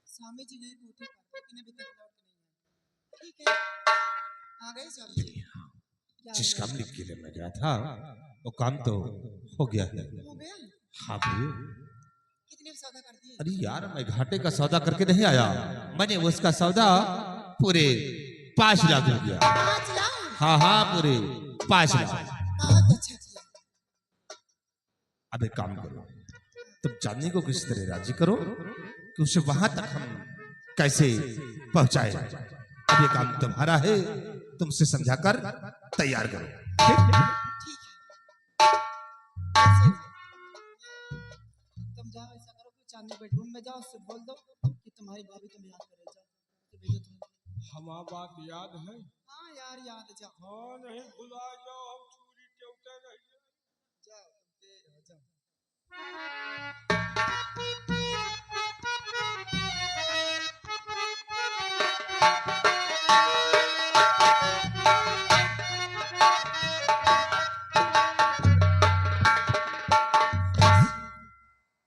स्वामी जी गए कोठी पर लेकिन अभी तक लौट नहीं आए। ठीक है, आ गए स्वामी जी। जिस काम के लिए मैं गया था वो काम तो हो गया है। हो गया? हाँ भैया। कितने सौदा कर दिए? अरे यार मैं घाटे का सौदा करके नहीं आया, मैंने उसका सौदा पूरे 5 लाख रुपया। 5 लाख? हाँ हाँ पूरे 5 लाख। बहुत अच्छा किया। अब एक काम करो, तुम चांदनी को किस तरह राजी करो कि उसे वहां तक हम कैसे पहुंचाए। अब ये काम तुम्हारा है, तुमसे समझाकर तैयार करो। ठीक है। ऐसे तुम जाओ, ऐसा करो कि चांदनी बेडरूम में जाओ, उससे बोल दो कि तुम्हारी भाभी तुम्हें याद कर रही। जाओ तो भैया तुम्हें हमारा बात याद है। हाँ यार याद है, जाओ। हाँ नहीं भुला जाओ, हम चूरी टेवते नहीं। जाओ तुम देर हो, जाओ।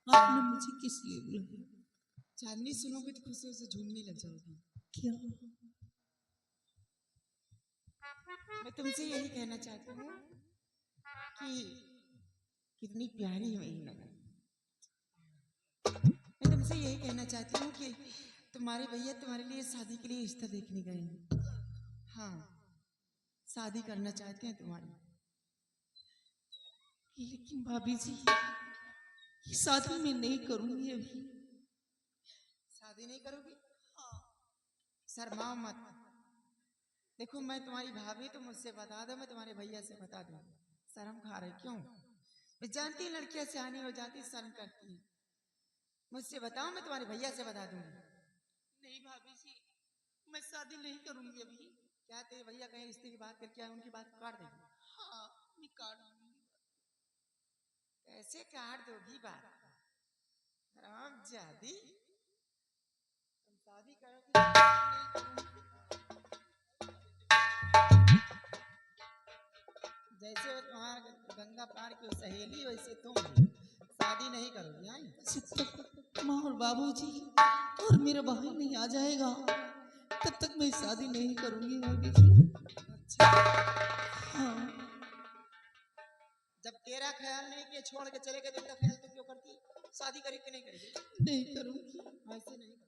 आपने मुझे किस लिए बुलाया? चांदनी सुनोगे तो खुशी से झूमने लग जाओगी। क्या? मैं तुमसे यही कहना चाहती हूँ कि कितनी प्यारी है मेरी ननद। मैं तुमसे यही कहना चाहती हूँ कि तुम्हारे भैया तुम्हारे लिए शादी के लिए रिश्ता देखने गए हैं। हाँ, शादी करना चाहते हैं तुम्हारी। लेकिन भाभी जी, ये शादी मैं नहीं करूंगी अभी। शादी नहीं करोगी? हाँ। शर्माओ मत। देखो मैं तुम्हारी भाभी, तो मुझसे बता दो, मैं तुम्हारे भैया से बता दूँ। शर्म खा रहे क्यों? मैं जानती हूँ लड़कियां सियानी हो जाती, शर्म करती हैं। मुझसे बताओ, मैं तुम्हारे भैया से बता दूंगी। नहीं भाभी जी, मैं शादी नहीं करूंगी अभी। क्या तेरे भैया कहीं रिश्ते की बात करके आए, उनकी बात काट देगी? हाँ, मैं काट दूंगी। कैसे काट दोगी बात? राम जादी, तुम शादी करोगी? नहीं करूंगी। जैसे वो तुम्हारा गंगा पार की सहेली, वैसे तुम शादी नहीं करोगी? आई जब तक माँ और बाबूजी और मेरा भाई नहीं आ जाएगा, तब तक मैं शादी नहीं करूंगी भाभी जी। अच्छा, हाँ। जब तेरा ख्याल नहीं किया, छोड़ के चले गए, तो तेरा ख्याल तो क्यों करती? शादी करेगी कि नहीं करेगी? नहीं करूंगी। ऐसे नहीं करूंगी।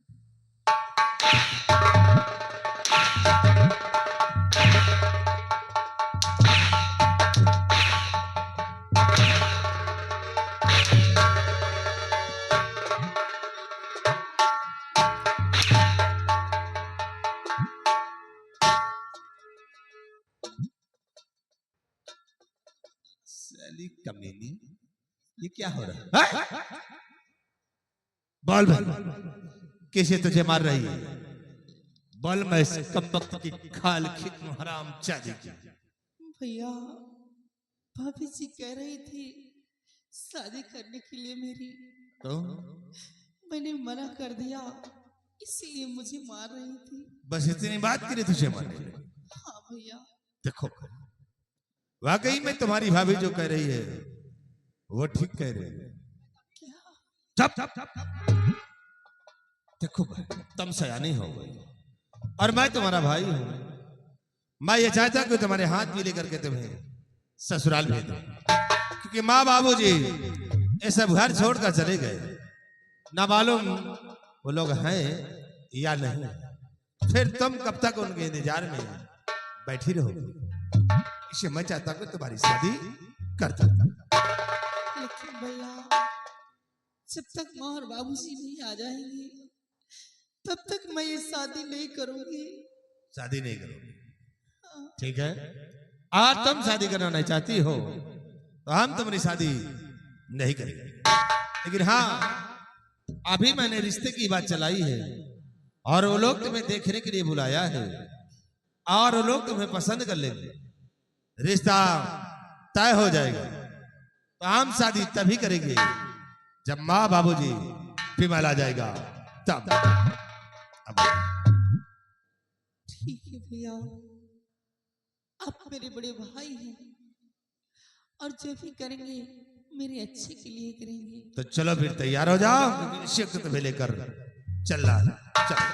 साली कमीनी, ये क्या हो रहा है? बोल भाई, कैसे तुझे मार रही है? बोल, मैं इस कमबख्त की खाल खिद हराम चादी की। भैया, भाभी जी कह रही थी शादी करने के लिए मेरी, तो मैंने मना कर दिया, इसलिए मुझे मार रही थी। बस इतनी बात के लिए तुझे मारने लगी? हाँ भैया। देखो, वाकई में तुम्हारी भाभी जो कह रही है वो ठीक कह रही है। क्या? चुप। देखो भाई, तुम सयानी हो गई और मैं तुम्हारा भाई हूं। मैं ये चाहता कि तुम्हारे हाथ भी लेकर के तुम्हें ससुराल भेज दूं, क्योंकि माँ बाबूजी ये सब घर छोड़कर चले गए। ना मालूम वो लोग हैं या नहीं, फिर तुम कब तक उनके इंतजार में बैठी रहोगी? इसे मैं चाहता हूं कि तुम्हारी शादी कर दूं। लेकिन भैया, जब तक माँ और बाबूजी नहीं आ जाएंगे, तब तक मैं ये शादी नहीं करूंगी। शादी नहीं करोगी? ठीक है, आज तुम शादी करना नहीं चाहती हो तो हम तुम्हारी शादी नहीं करेंगे। लेकिन हाँ, अभी मैंने रिश्ते की बात चलाई है और वो लोग तुम्हें देखने के लिए बुलाया है और वो लोग तुम्हें पसंद कर लेंगे। रिश्ता तय हो जाएगा तो हम शादी तभी करेंगे जब माँ बाबूजी फिर आ जाएगा तब। अब ठीक है भैया, आप मेरे बड़े भाई हैं और जो भी करेंगे मेरे अच्छे के लिए करेंगे। तो चलो फिर तैयार हो जाओ, क्योंकि ऋषि को तुम्हें लेकर चल रहा है। चलो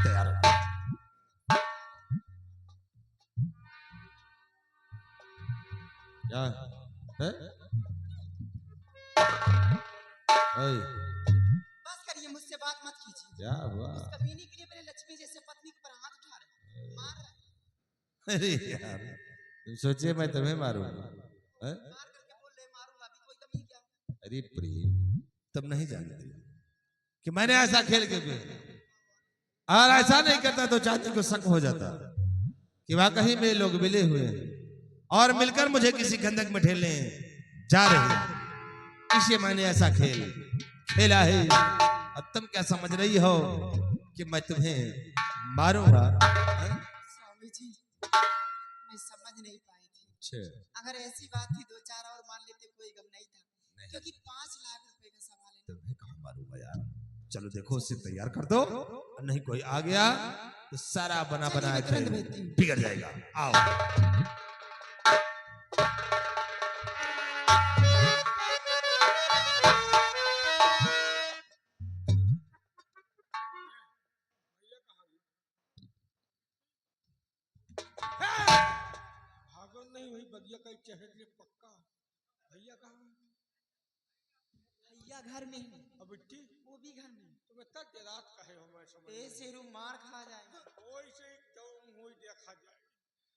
तैयार हो। क्या है? ओए, बस करिए, मुझसे बात मत कीजिए। क्या हुआ? उस कमीनी के लिए मेरे लक्ष्मी जैसे पत्नी के ऊपर हाथ उठा रहे हैं, मार रहे हैं। अरे यार, तुम सोचिए मैं तुम्हें मारूंगा? हैं? मार करके बोल रहे हैं, मारूंगा, अभी कोई कमी क्या? अरे प्रेम, तुम नहीं जानते कि मैंने ऐसा खेल के भी, और ऐसा नहीं करता तो चाची को शक हो जाता कि वाकई में लोग मिले हुए हैं और मिलकर मुझे किसी खंदक में ठेलने जा रहे हैं। इसलिए मैंने ऐसा खेल खेला है। अब तुम क्या समझ रही हो कि मैं तुम्हें मारूंगा? हैं? स्वामी जी, मैं समझ नहीं पाई थी। अच्छा, अगर ऐसी बात थी, दो चार और मान लेते, कोई गम नहीं था। क्योंकि 5 लाख रुपए का सवाल है। तुम्हें कहाँ मारूंगा यार? चलो देखो, उसे तैयार कर दो, और नहीं कोई आ गया तो सारा बना बनाया खेल बिगड़ जाएगा। आओ। भागन नहीं हुई, बगिया का चहट ले पक्का। भैया कहाँ है? भैया घर में ही, अब बिट्टी वो भी घर में। तुम इतना रात का है, मैं समझ ए शेरू मार खा जाएगा। कोई से जाऊं हुई देखा जाए।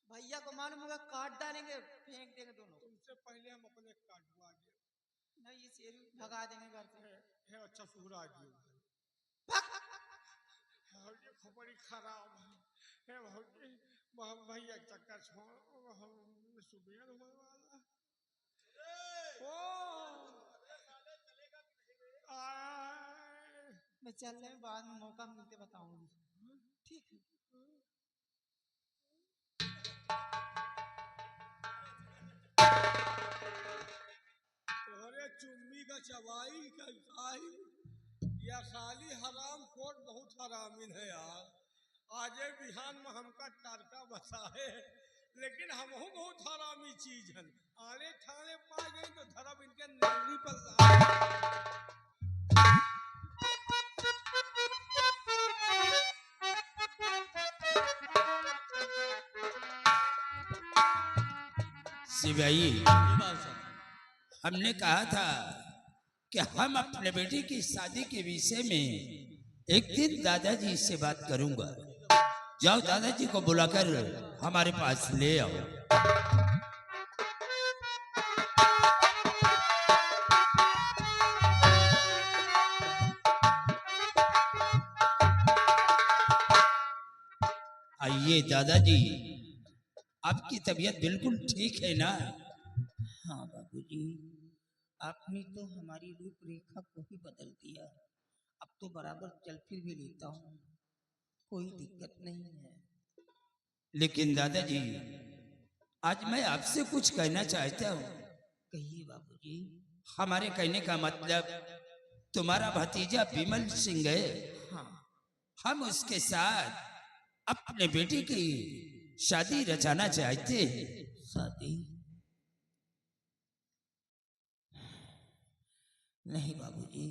भैया को मालूम होगा, काट डालेंगे, फेंक देंगे दोनों। तुमसे पहले हम अपने काटवा दिए नहीं, ये शेरू भगा देंगे घर से। है। अच्छा सुहरा दियो भग। भौजी खोपड़ी खराब है भौजी। भैया चक्कर छोड़, हम सुबिया वाला ओ आए। मैं चल रहे हैं, बाद में मौका मिलते बताऊंगी। ठीक है। तोहरे चुम्मी का चबाई का आई या साली हराम खोर बहुत हरामिन है यार। आजे बिहान में हमका टारका बसा है, लेकिन हम बहुत हरामी चीज है। आने ठाने पा गई तो धरब इनके नौकरी पर। सिपाही, हमने कहा था कि हम अपने बेटे की शादी के विषय में एक दिन दादाजी से बात करूंगा। जाओ दादाजी को बुलाकर हमारे पास ले आओ। आइए दादाजी, आपकी तबीयत बिल्कुल ठीक है ना? हाँ बाबूजी, आपने तो हमारी रूपरेखा को ही बदल दिया। अब तो बराबर चल फिर भी लेता हूँ, कोई दिक्कत नहीं है। लेकिन दादाजी, आज मैं आपसे कुछ कहना चाहता हूँ। कहिए बाबूजी। हमारे कहने का मतलब, तुम्हारा भतीजा विमल सिंह है, हाँ, हम उसके साथ अपने बेटे की शादी रचाना चाहते हैं। शादी? नहीं बाबूजी,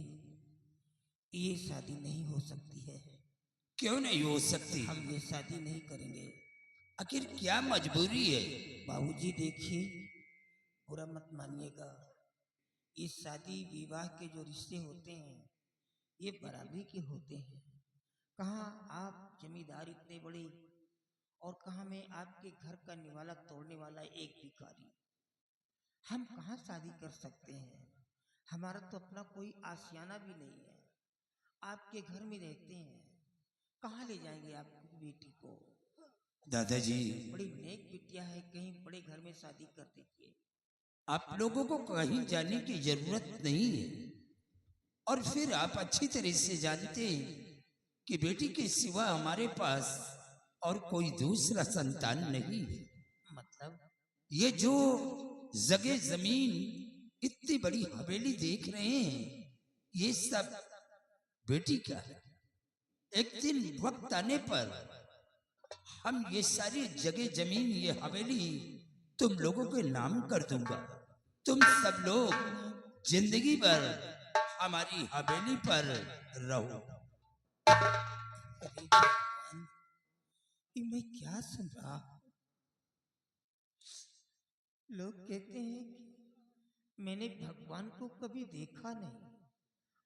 ये शादी नहीं हो सकती है। क्यों नहीं हो सकती? हम ये शादी नहीं करेंगे। आखिर क्या मजबूरी है? बाबूजी देखिए, बुरा मत मानिएगा, ये शादी विवाह के जो रिश्ते होते हैं ये बराबरी के होते हैं। कहाँ आप जमींदार इतने बड़े, और कहाँ मैं आपके घर का निवाला तोड़ने वाला एक भिखारी। हम कहाँ शादी कर सकते हैं? हमारा तो अपना कोई आशियाना भी नहीं है। आपके घर में रहते हैं, कहाँ ले जाएंगे आपकी बेटी को? दादाजी, बड़ी नेक बिटिया है, कहीं बड़े घर में शादी कर दीजिए। आप लोगों को कहीं जाने की जरूरत नहीं है, और फिर आप अच्छी तरह से जानते हैं कि बेटी के सिवा हमारे पास और कोई दूसरा संतान नहीं है। मतलब? ये जो जगह जमीन, इतनी बड़ी हवेली देख रहे हैं, ये सब बेटी का है। एक दिन वक्त आने पर हम ये सारी जगह जमीन, ये हवेली तुम लोगों के नाम कर दूंगा। तुम सब लोग जिंदगी भर हमारी हवेली पर रहो। अरे भगवान, ये मैं क्या सुन रहा हूं? लोग कहते हैं कि मैंने भगवान को कभी देखा नहीं।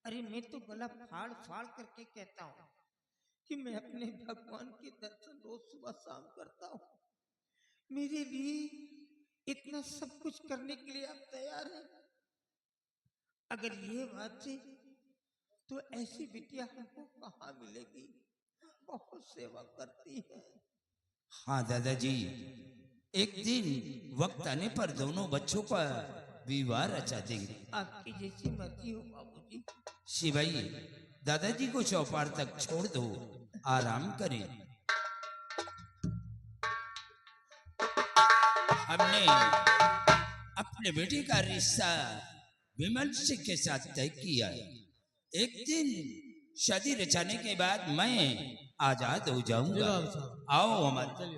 अरे मैं तो गला फाड़ फाड़ करके कहता हूँ कि मैं अपने भगवान के दर्शन रोज सुबह शाम करता हूँ। मेरे लिए इतना सब कुछ करने के लिए आप तैयार हैं? अगर ये बात है तो ऐसी बिटिया हमको कहाँ मिलेगी? बहुत सेवा करती है। हाँ दादाजी, एक दिन वक्त आने पर दोनों बच्चों का विवाह रचा देंगे। आपकी जैसी मर्जी हो बाबूजी। शिवाई, दादाजी को चौपार तक छोड़ दो, आराम करें। हमने अपने बेटे का रिश्ता विमल सिंह के साथ तय किया है। एक दिन शादी रचाने के बाद मैं आजाद हो जाऊंगा। आओ हमारे।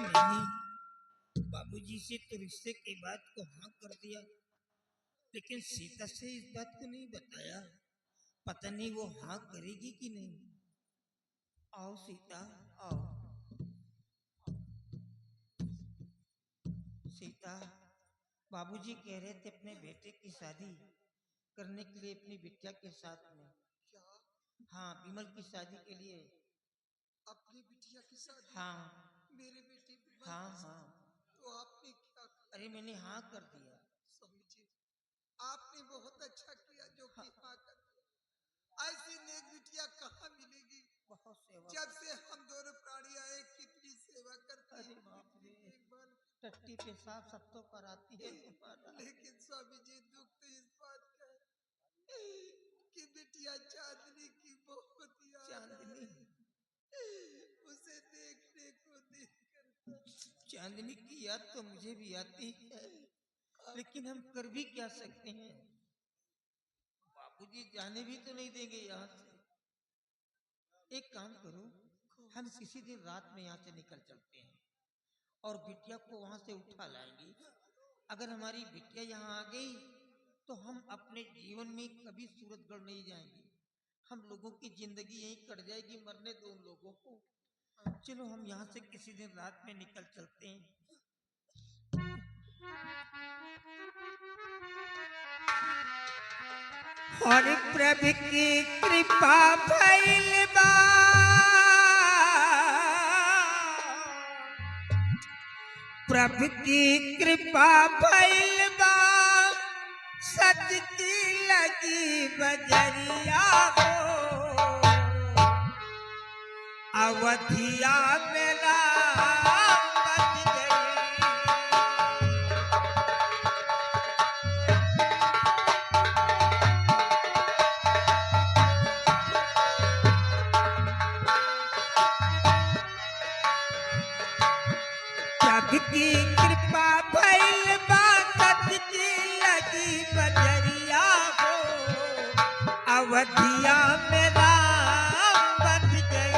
मैंने बाबूजी से तो रिश्ते की बात को हाँ कर दिया, लेकिन सीता से इस बात को नहीं बताया। पता नहीं वो हाँ करेगी कि नहीं। आओ सीता, आओ। सीता, बाबूजी कह रहे थे अपने बेटे की शादी करने के लिए अपनी बिटिया के साथ में। क्या हाँ, विमल की शादी के लिए। अपनी बिटिया की शादी? हाँ मेरे बेटे की हाँ बात? हाँ। तो आपने क्या कहा? अरे मैंने हाँ कर दिया। स्वामी जी, आपने बहुत अच्छा किया जो कि हाँ कर दिया। ऐसी नेक बिटिया कहाँ मिलेगी? बहुत सेवा। जब से हम दोनों प्राणी आए कितनी सेवा करती अरे है, बाप कितनी रे, देखभाल। टट्टी पेशाब सब तो कराती है तुम्हारा। लेकिन स्वामी जी, दुख तो इस बात का है कि बिटिया चांदनी की बहुत याद चांदनी? आए। उसे देखने को दिल करता। चांदनी की याद तो मुझे भी आती है, लेकिन हम कर भी क्या सकते हैं? बाबूजी जाने भी तो नहीं देंगे यहाँ से। एक काम करो, हम किसी दिन रात में यहाँ से निकल चलते हैं और बिटिया को वहां से उठा लाएंगे। अगर हमारी बिटिया यहाँ आ गई तो हम अपने जीवन में कभी सूरतगढ़ नहीं जाएंगे। हम लोगों की जिंदगी यहीं कट जाएगी। मरने दो उन लोगों को। चलो हम यहाँ से किसी दिन रात में निकल चलते हैं। और प्रभु की कृपा भइल बा, प्रभु की कृपा भइल बा, सच की लगी बजरिया हो। अवधिया मेरा बच गई। प्रभु की कृपा भइल बा, सच की लगी बजरिया हो। अवधिया मेरा बच गई।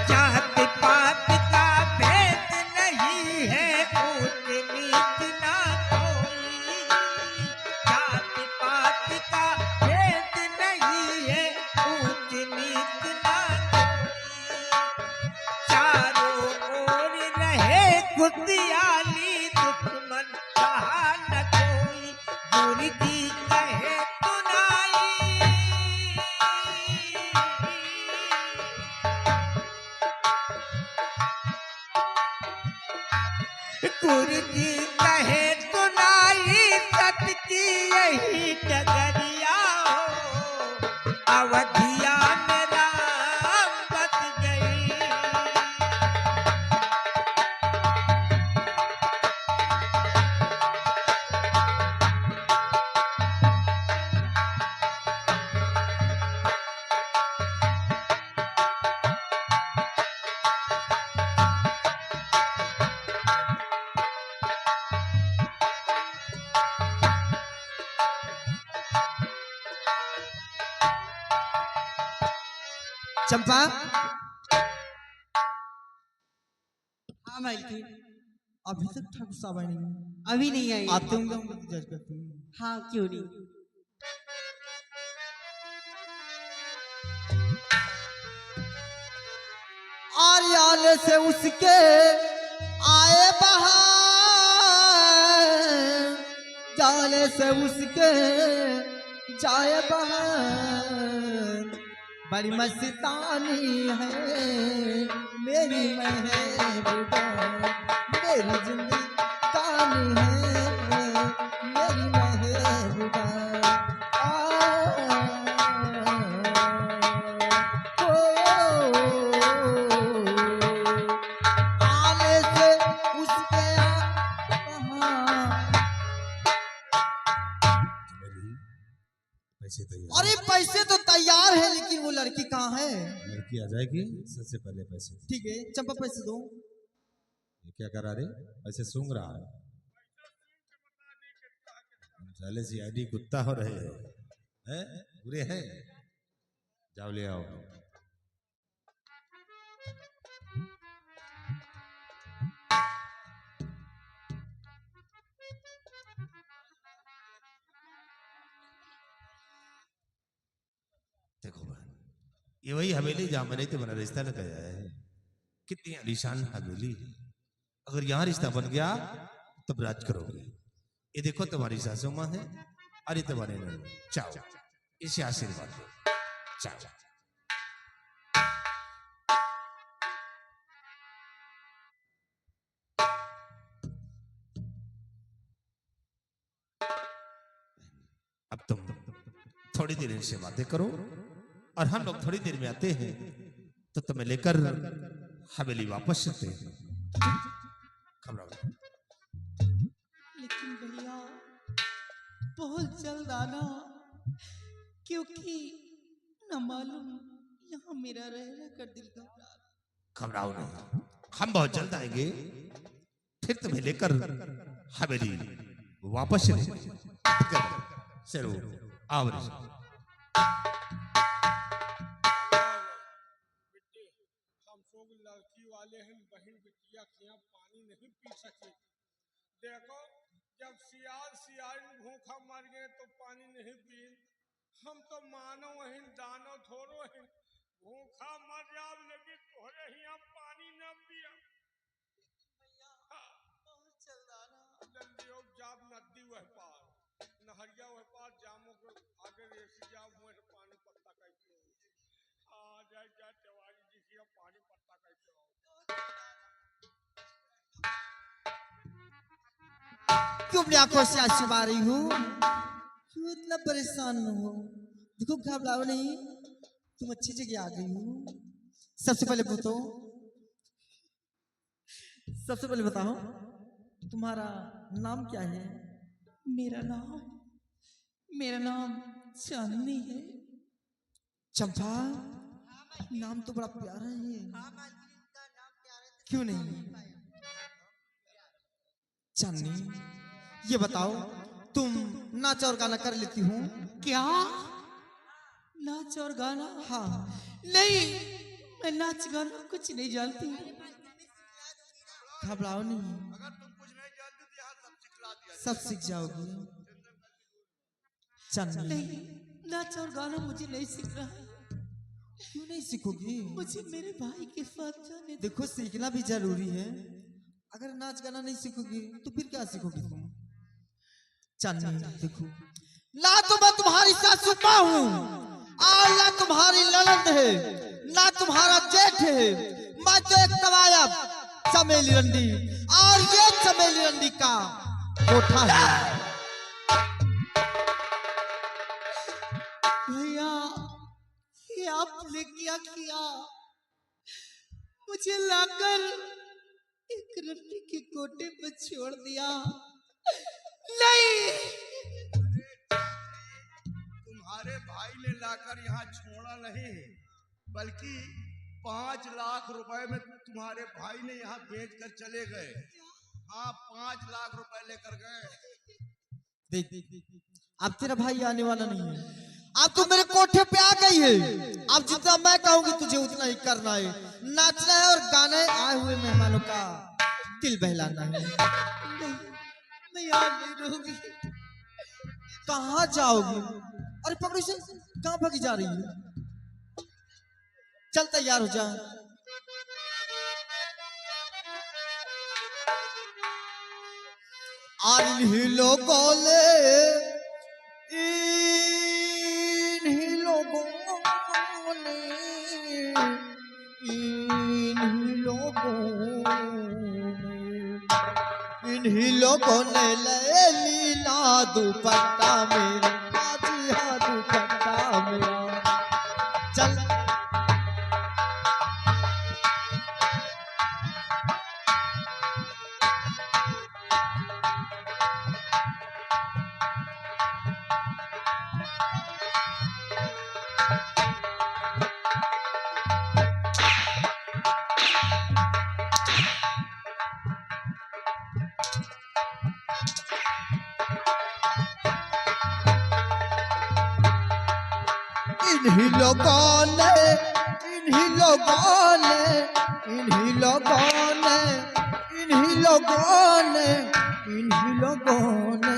जात पात का भेद नहीं है, ऊंच नीच ना कोई। जात पात का भेद नहीं है, ऊंच नीच ना कोई। चारों ओर रहे खुशहाली, दुश्मन कहा न कोई। मुर्गी कहे सुनाई, गुरुजी कहे सुनाई, सत की यही डगरिया हो। अवधिया मेरा बच गई। चंपा हाँ मालकिन, अभी तक ठाकुर साहब आए नहीं। अभी नहीं आई। आते होंगे हम जज करते हैं। हाँ क्यों नहीं। आर्याल से उसके आए बहार, जाले से उसके जाए बहार, बड़ी मस्तानी है मेरी महबूबा, मेरी जिंदगी कानी है मेरी महबूबा। आले से उसके पैसे तैयार। अरे पैसे तो तैयार है, लेकिन वो लड़की कहाँ है? लड़की आ जाएगी, सबसे पहले पैसे। ठीक है चंपा पैसे दो। ये क्या करा रहे? पैसे सूंघ रहा है। साले सीआईडी कुत्ता हो रहे हैं, बुरे हैं। जाओ ले आओ। देखो बहन, ये वही हवेली जहां मैंने तुम्हारा रिश्ता लगाया है। कितनी आलीशान हवेली है। अगर यहाँ रिश्ता बन गया तब राज करोगे। ये देखो तुम्हारी सासू माँ है, अरे तुम्हारे नंद। चाओ इसे आशीर्वाद दो। चाओ। अब तुम थोड़ी देर इनसे बातें करो और हम लोग थोड़ी देर में आते हैं, तो तुम्हें लेकर हवेली वापस चलते हैं। घबराओ मत। लेकिन भैया बहुत जल्द आना, क्योंकि न मालूम यहाँ मेरा रह रह कर दिल घबरा। घबराओ नहीं, हम बहुत जल्द आएंगे, फिर तुम्हें लेकर हवेली वापस चलेंगे। चलो आओ रे। बेटे हम सब लड़की वाले हैं, बहन बिटिया के यहाँ पानी नहीं पी सके। देखो जब सियाल भूखा मर गए तो पानी नहीं पिए। हम तो मानव हैं, दानव थोड़ो हैं। भूखा मर जाओ लेकिन तोहरे यहाँ पानी न पिया। जल्दी हो जाब नदी वह पार, नहरिया वह पार जामो को आगे रेसी जाओ मुँह से पानी पत्ता कैसे हो। आ जाए जाए तिवारी जी की पानी पत्ता कैसे हो। क्यों अपनी आंखों से आंसू आ रही हूँ? क्यों इतना परेशान न हो? देखो घबराओ नहीं, तुम अच्छी जगह आ गई हो। सबसे पहले बताओ तुम्हारा नाम क्या है? मेरा नाम चांदनी है। चंपा, नाम तो बड़ा प्यारा है। क्यों नहीं? चांदनी, ये बताओ तुम नाच और गाना कर लेती हो? क्या नाच और गाना? हाँ। नहीं, मैं नाच गाना कुछ नहीं जानती। घबराओ नहीं, सब सीख जाओगी। चांदनी, नहीं, नाच और गाना मुझे नहीं सीखना है। क्यों नहीं सीखोगी? मुझे मेरे भाई के साथ जाने दो। देखो सीखना भी जरूरी है। अगर नाच गाना नहीं सीखोगी तो फिर क्या सीखोगी तुम? चांदनी देखो, ना तो मैं तुम्हारी सासू माँ हूँ, और ना तुम्हारी ननद है, ना तुम्हारा जेठ है। मैं तो एक तवायब चमेली रंडी, और ये चमेली रंडी का कोठा है। भैया, ये आपने क्या किया? मुझे लाकर एक रट्टी के कोटे पर छोड़ दिया। नहीं, तुम्हारे भाई ने लाकर यहाँ छोड़ा नहीं, बल्कि 5 लाख रुपए में तुम्हारे भाई ने यहाँ बेच कर चले गए। हाँ, 5 लाख रुपए लेकर गए। देख, अब तेरा भाई आने वाला नहीं है। अब तू मेरे कोठे पे आ गई है, अब जितना मैं कहूंगी तुझे उतना ही करना है। नाचना है और गाना है, आए हुए मेहमानों का दिल बहलाना है। नहीं, मैं यहाँ नहीं रहूंगी। कहाँ जाओगी? अरे पकड़ो इसे, कहाँ भागी जा रही है? चल तैयार हो जा। इन्हीं लोगों ने इन्हीं लोगों ने इन्हीं लोगों ने ले लीला दुपट्टा मेरा, जी हाँ दुपट्टा मेरा। चल इन्हीं लोगों ने इन्हीं लोगों ने इन्हीं लोगों ने इन्हीं लोगों ने इन्हीं लोगों ने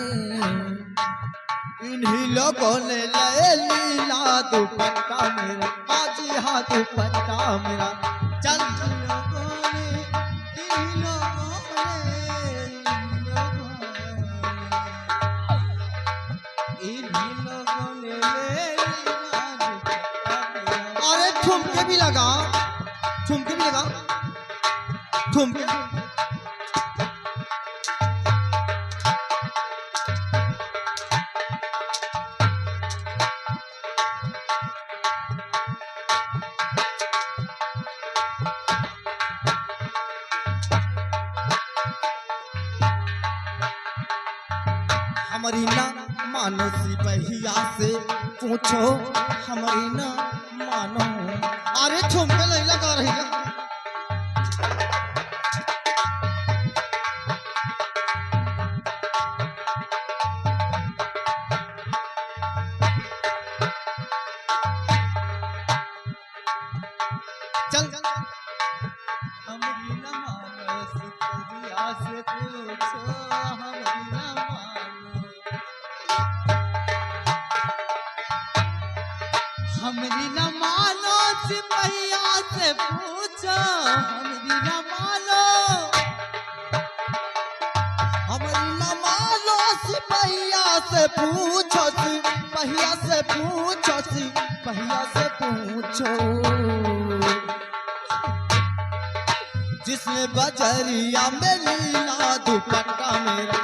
इन्हीं लोगों ने ले लीला दुपट्टा मेरा, बाजी हाँ दुपट्टा मेरा। चल लोगों ने इन्हीं लोगों ने ले लीला दुपट्टा मेरा। अरे ठुमके भी लगा, ठुमके भी लगा, ठुमके। हमारी ना मानो सिपहिया से पूछो, हमारी ना मानो। अरे ठुमके नहीं लगा रही है। चल हमारी ना मानो सिपहिया से पूछो, हमारी ना मानो। हमरी न मानो सिपहिया से पूछो, हमरी न मानो, हमरी न मानो सिपहिया से पूछो, सिपहिया से पूछो, सिपहिया से पूछो। जिसने बजरिया में लीला दुपट्टा मेरा,